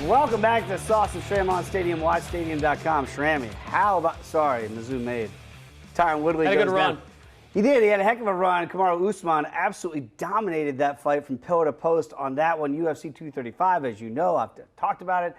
Welcome back to Sauce and Shram on Stadium. WatchStadium.com. Shrammy, how about? Sorry, Mizzou made. Tyron Woodley had a good run. Down. He did. He had a heck of a run. Kamaru Usman absolutely dominated that fight from pillar to post on that one. UFC 235, as you know, I've talked about it.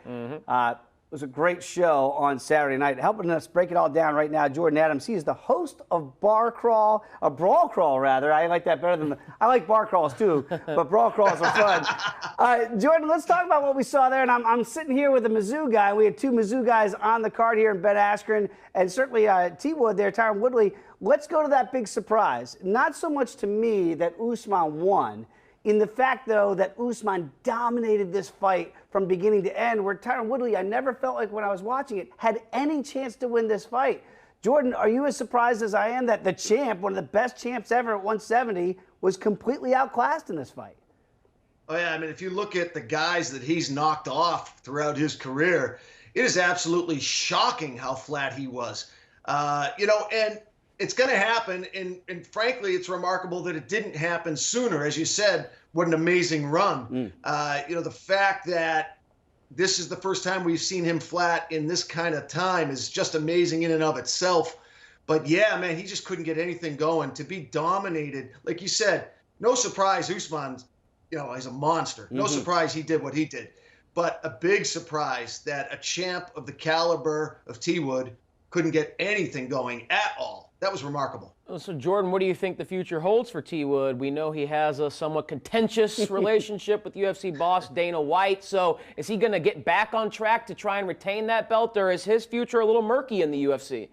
It was a great show on Saturday night. Helping us break it all down right now, Jordan Adams. He is the host of Brawl Crawl, rather. I like that better than I like bar crawls too, but brawl crawls are fun. Jordan, let's talk about what we saw there. And I'm sitting here with a Mizzou guy. We had two Mizzou guys on the card here, in Ben Askren and certainly T Wood there, Tyron Woodley. Let's go to that big surprise. Not so much to me that Usman won, in the fact, though, that Usman dominated this fight from beginning to end, where Tyron Woodley, I never felt like when I was watching it, had any chance to win this fight. Jordan, are you as surprised as I am that the champ, one of the best champs ever at 170, was completely outclassed in this fight? Oh, yeah. I mean, if you look at the guys that he's knocked off throughout his career, it is absolutely shocking how flat he was. And it's going to happen, and frankly, it's remarkable that it didn't happen sooner. As you said, what an amazing run. The fact that this is the first time we've seen him flat in this kind of time is just amazing in and of itself. But yeah, man, he just couldn't get anything going. To be dominated, like you said, no surprise Usman, is a monster. No surprise he did what he did. But a big surprise that a champ of the caliber of T. Wood couldn't get anything going at all. That was remarkable. So, Jordan, what do you think the future holds for T. Wood? We know he has a somewhat contentious relationship with UFC boss Dana White. So is he going to get back on track to try and retain that belt, or is his future a little murky in the UFC?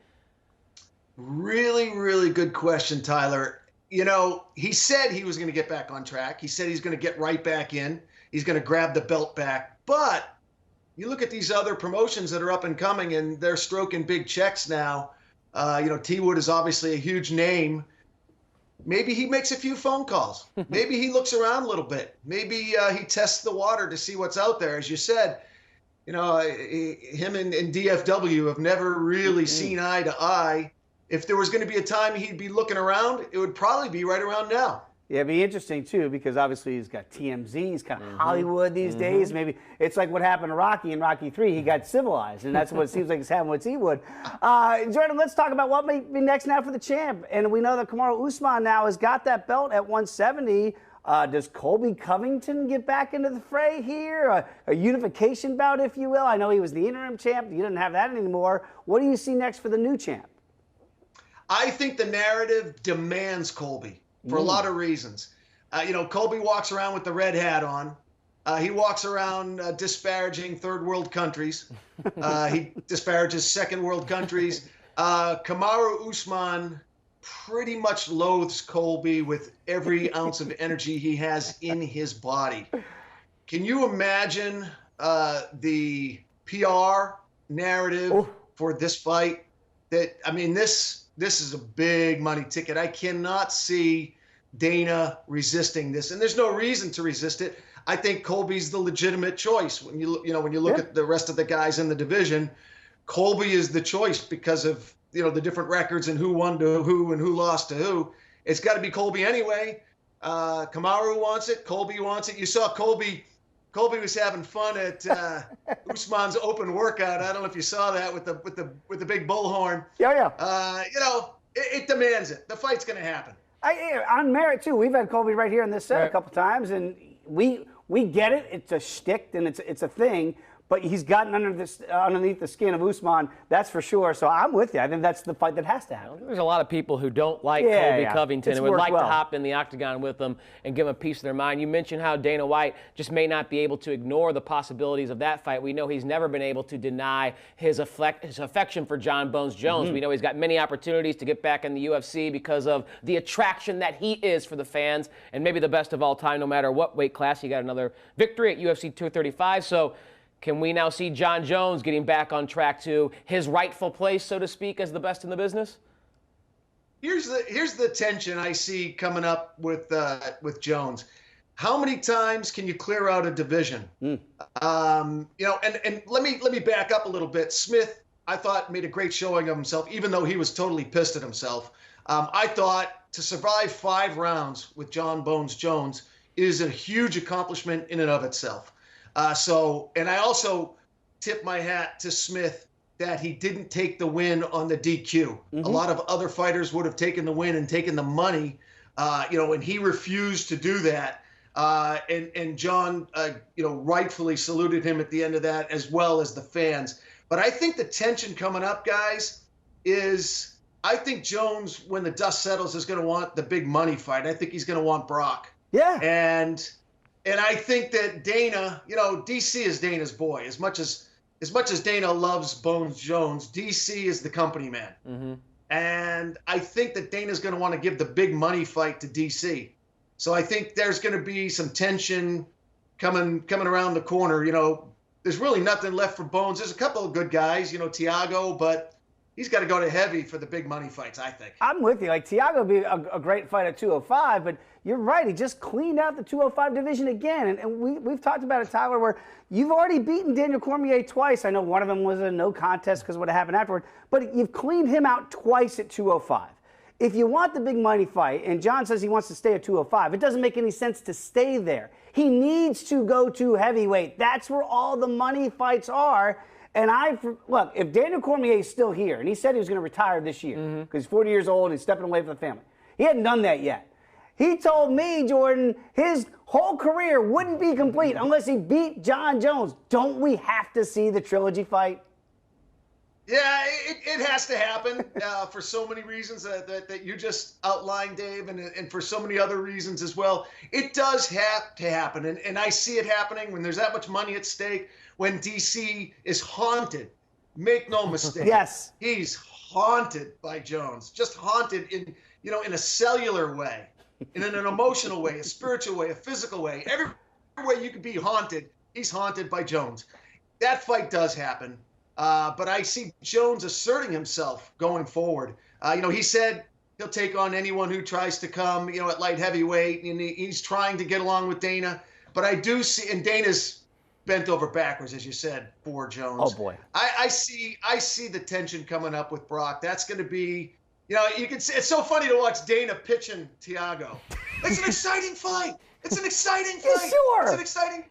Really, really good question, Tyler. He said he was going to get back on track. He said he's going to get right back in. He's going to grab the belt back. But you look at these other promotions that are up and coming, and they're stroking big checks now. T. Wood is obviously a huge name. Maybe he makes a few phone calls. Maybe he looks around a little bit. Maybe he tests the water to see what's out there. As you said, him and DFW have never really seen eye to eye. If there was going to be a time he'd be looking around, it would probably be right around now. Yeah, it'd be interesting, too, because obviously he's got TMZ, he's kind of Hollywood these days. Maybe it's like what happened to Rocky in Rocky 3. He got civilized, and that's what it seems like it's happening with T. Wood. Jordan, let's talk about what may be next now for the champ. And we know that Kamaru Usman now has got that belt at 170. Does Colby Covington get back into the fray here? A unification bout, if you will? I know he was the interim champ. You didn't have that anymore. What do you see next for the new champ? I think the narrative demands Colby. For a lot of reasons. Colby walks around with the red hat on. He walks around disparaging third world countries. He disparages second world countries. Kamaru Usman pretty much loathes Colby with every ounce of energy he has in his body. Can you imagine the PR narrative for this fight? This is a big money ticket. I cannot see Dana resisting this, and there's no reason to resist it. I think Colby's the legitimate choice. When you look at the rest of the guys in the division, Colby is the choice because of the different records and who won to who and who lost to who. It's got to be Colby anyway. Kamaru wants it. Colby wants it. You saw Colby was having fun at Usman's open workout. I don't know if you saw that with the big bullhorn. Yeah. It demands it. The fight's going to happen. On merit too. We've had Colby right here in this set a couple times, and we get it. It's a shtick and it's a thing. But he's gotten underneath the skin of Usman, that's for sure. So I'm with you. I think that's the fight that has to happen. There's a lot of people who don't like Colby Covington and would like to hop in the octagon with him and give him a piece of their mind. You mentioned how Dana White just may not be able to ignore the possibilities of that fight. We know he's never been able to deny his affection for John Bones Jones. We know he's got many opportunities to get back in the UFC because of the attraction that he is for the fans, and maybe the best of all time, no matter what weight class. He got another victory at UFC 235. So can we now see John Jones getting back on track to his rightful place, so to speak, as the best in the business? Here's the tension I see coming up with Jones. How many times can you clear out a division? And let me back up a little bit. Smith, I thought, made a great showing of himself, even though he was totally pissed at himself. I thought to survive 5 rounds with John Bones Jones is a huge accomplishment in and of itself. And I also tip my hat to Smith that he didn't take the win on the DQ. A lot of other fighters would have taken the win and taken the money, and he refused to do that. And John, rightfully saluted him at the end of that, as well as the fans. But I think the tension coming up, guys, is I think Jones, when the dust settles, is going to want the big money fight. I think he's going to want Brock. Yeah. And I think that Dana, DC is Dana's boy. As much as Dana loves Bones Jones, DC is the company man. And I think that Dana's going to want to give the big money fight to DC. So I think there's going to be some tension coming around the corner. There's really nothing left for Bones. There's a couple of good guys, Thiago, but he's got to go to heavy for the big money fights, I think. I'm with you. Like, Thiago would be a great fight at 205, but you're right. He just cleaned out the 205 division again. And we've talked about it, Tyler, where you've already beaten Daniel Cormier twice. I know one of them was a no contest because of what happened afterward, but you've cleaned him out twice at 205. If you want the big money fight, and John says he wants to stay at 205, it doesn't make any sense to stay there. He needs to go to heavyweight. That's where all the money fights are. And look, if Daniel Cormier is still here, and he said he was going to retire this year because he's 40 years old and he's stepping away from the family. He hadn't done that yet. He told me, Jordan, his whole career wouldn't be complete unless he beat John Jones. Don't we have to see the trilogy fight? Yeah, it has to happen for so many reasons that you just outlined, Dave, and for so many other reasons as well. It does have to happen, and I see it happening when there's that much money at stake, when DC is haunted. Make no mistake. Yes. He's haunted by Jones, just haunted in a cellular way, in an emotional way, a spiritual way, a physical way. Every way you could be haunted, he's haunted by Jones. That fight does happen. But I see Jones asserting himself going forward. He said he'll take on anyone who tries to come, at light heavyweight, and he's trying to get along with Dana. But I do see, and Dana's bent over backwards, as you said, for Jones. Oh boy. I see the tension coming up with Brock. That's going to be, you can see it's so funny to watch Dana pitching Thiago. It's an exciting fight. It's an exciting fight. Yeah, sure. It's an exciting.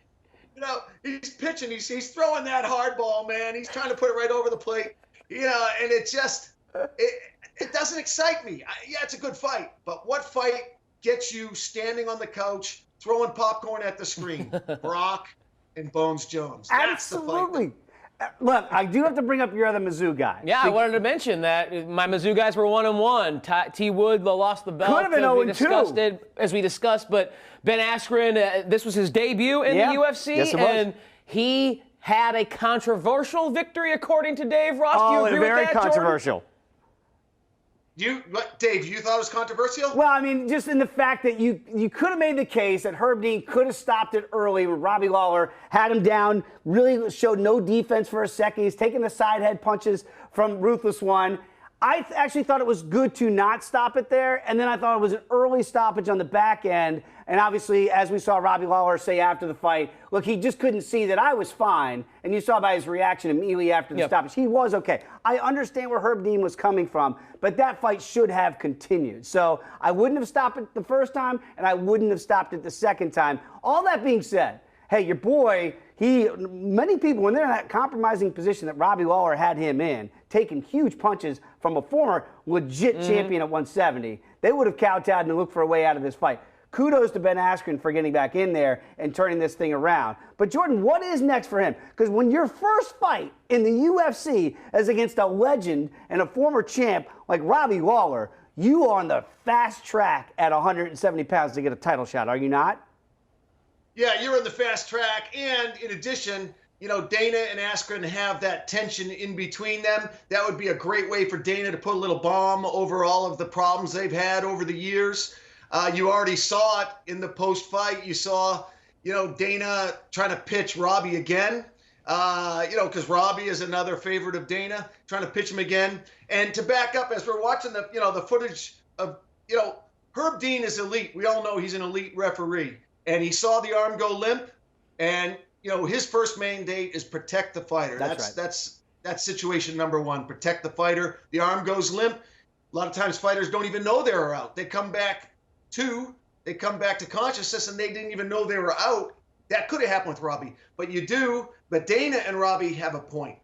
He's pitching. He's throwing that hard ball, man. He's trying to put it right over the plate. And it just it doesn't excite me. Yeah, it's a good fight, but what fight gets you standing on the couch throwing popcorn at the screen? Brock and Bones Jones. That's absolutely. Look, I do have to bring up your other Mizzou guy. Yeah, I wanted to mention that my Mizzou guys were 1-1. T. Wood lost the belt. Could have been 0-2. As we discussed, but Ben Askren, this was his debut in the UFC, yes, it was. And he had a controversial victory, according to Dave Ross. Do you agree with that, very controversial. Jordan? Dave, you thought it was controversial? Well, I mean, just in the fact that you could have made the case that Herb Dean could have stopped it early when Robbie Lawler had him down, really showed no defense for a second. He's taking the side head punches from Ruthless One. I actually thought it was good to not stop it there, and then I thought it was an early stoppage on the back end. And obviously, as we saw Robbie Lawler say after the fight, look, he just couldn't see that I was fine. And you saw by his reaction immediately after the stoppage, he was okay. I understand where Herb Dean was coming from, but that fight should have continued. So I wouldn't have stopped it the first time, and I wouldn't have stopped it the second time. All that being said, hey, your boy, many people, when they're in that compromising position that Robbie Lawler had him in, taking huge punches from a former legit champion at 170, they would have kowtowed and looked for a way out of this fight. Kudos to Ben Askren for getting back in there and turning this thing around. But Jordan, what is next for him? Because when your first fight in the UFC is against a legend and a former champ like Robbie Lawler, you are on the fast track at 170 pounds to get a title shot, are you not? Yeah, you're in the fast track. And in addition, Dana and Askren have that tension in between them. That would be a great way for Dana to put a little balm over all of the problems they've had over the years. You already saw it in the post-fight. You saw, Dana trying to pitch Robbie again, because Robbie is another favorite of Dana, trying to pitch him again. And to back up, as we're watching the footage of, Herb Dean is elite. We all know he's an elite referee. And he saw the arm go limp, and, his first mandate is protect the fighter. That's situation number one, protect the fighter. The arm goes limp. A lot of times fighters don't even know they're out. They come back to consciousness and they didn't even know they were out. That could have happened with Robbie, but Dana and Robbie have a point.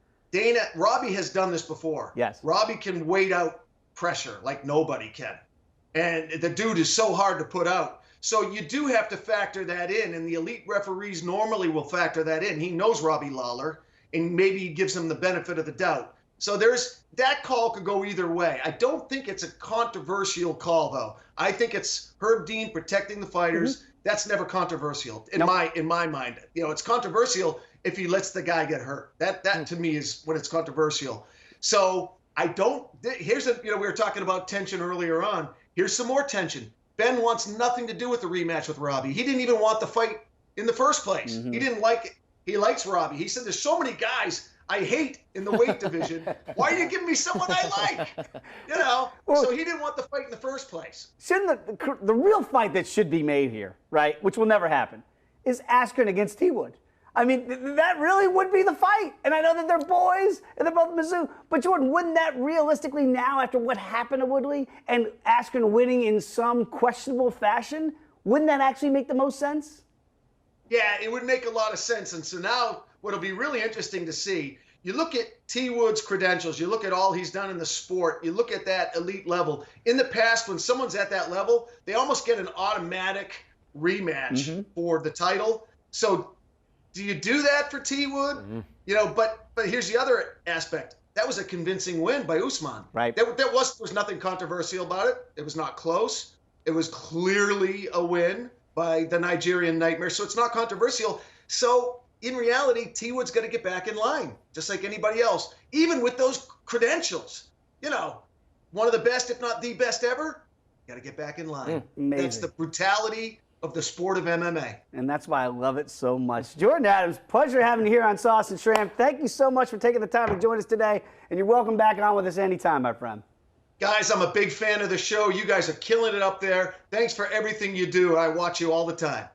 Robbie has done this before. Yes. Robbie can wait out pressure like nobody can. And the dude is so hard to put out. So you do have to factor that in, and the elite referees normally will factor that in. He knows Robbie Lawler, and maybe he gives him the benefit of the doubt. So that call could go either way. I don't think it's a controversial call, though. I think it's Herb Dean protecting the fighters. Mm-hmm. That's never controversial in my mind. It's controversial if he lets the guy get hurt. That to me is when it's controversial. So we were talking about tension earlier on. Here's some more tension. Ben wants nothing to do with the rematch with Robbie. He didn't even want the fight in the first place. Mm-hmm. He didn't like it. He likes Robbie. He said, there's so many guys I hate in the weight division. Why are you giving me someone I like? Well, so he didn't want the fight in the first place. Shouldn't the real fight that should be made here, right, which will never happen, is Askren against T-Wood. I mean, that really would be the fight. And I know that they're boys and they're both Mizzou. But Jordan, wouldn't that realistically now, after what happened to Woodley and Askren winning in some questionable fashion, wouldn't that actually make the most sense? Yeah, it would make a lot of sense. And so now what'll be really interesting to see, you look at T. Wood's credentials, you look at all he's done in the sport, you look at that elite level. In the past, when someone's at that level, they almost get an automatic rematch for the title. So do you do that for T. Wood? Mm-hmm. But here's the other aspect. That was a convincing win by Usman. Right. There was nothing controversial about it. It was not close. It was clearly a win by the Nigerian Nightmare. So it's not controversial. So in reality, T. Wood's got to get back in line, just like anybody else. Even with those credentials, one of the best, if not the best ever, got to get back in line. Amazing. That's the brutality of the sport of MMA. And that's why I love it so much. Jordan Adams, pleasure having you here on Sauce and Shram. Thank you so much for taking the time to join us today, and you're welcome back on with us anytime, my friend. Guys, I'm a big fan of the show. You guys are killing it up there. Thanks for everything you do. I watch you all the time.